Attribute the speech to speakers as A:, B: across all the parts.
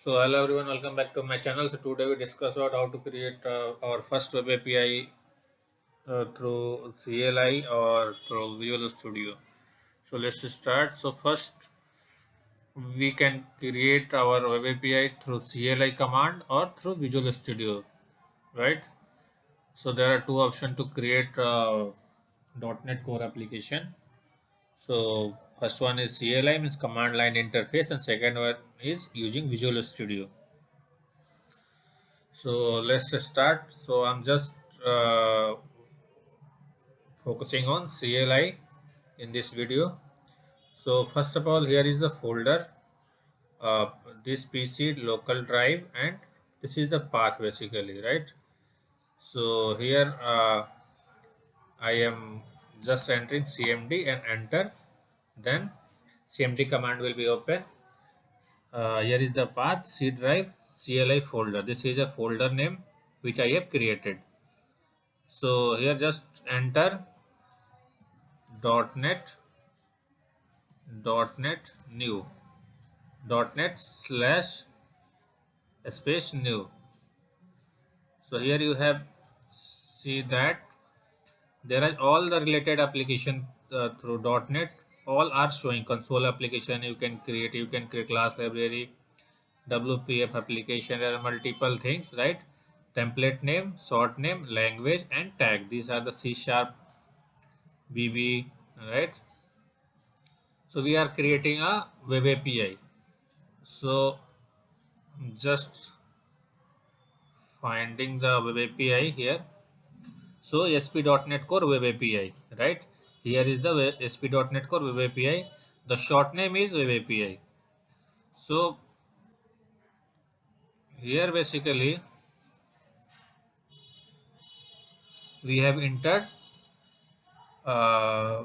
A: So hello everyone, welcome back to my channel. So today we discuss about how to create our first web API through CLI or through Visual Studio. So let's start. So first we can create our web API through CLI command or through Visual Studio, right? So there are two options to create .NET Core application. So first one is CLI, means command line interface, and second one is using Visual Studio. So let's start. So I'm just uh, focusing on CLI in this video. So first of all, here is the folder, uh, this PC local drive, and this is the path basically, right? So here I am just entering CMD and enter. Then CMD command will be open. Here is the path, C drive, CLI folder. This is a folder name which I have created. So here just enter .NET new .NET slash space new. So here you have see that there are all the related application through .NET. All are showing console application. You can create class library, WPF application. There are multiple things, right? Template name, short name, language, and tag. These are the C sharp, BB, right? So we are creating a web API. So just finding the web API here. So ASP.NET Core Web API, right? Here is the ASP.NET Core Web API. The short name is Web API. So here basically we have entered uh,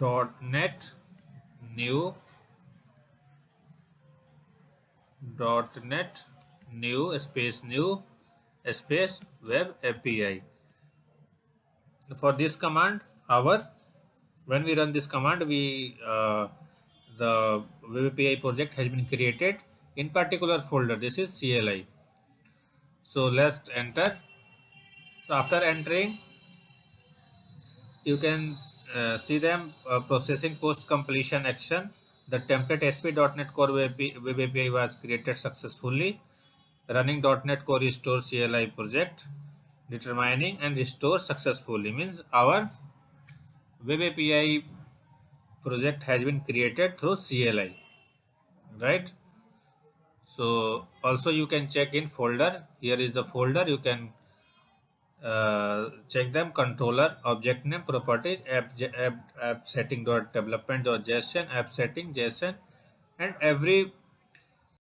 A: .NET new .NET new space web API. For this command, our when we run this command, we the web API project has been created in particular folder. This is CLI. So let's enter. So after entering, you can see them processing post completion action. The template ASP.NET Core web API was created successfully. Running .NET Core restore CLI project. Determining and restore successfully means our web API project has been created through CLI, right? So also you can check in folder. Here is the folder. You can check them: controller, object name, properties, app setting dot development dot JSON, app setting JSON, and every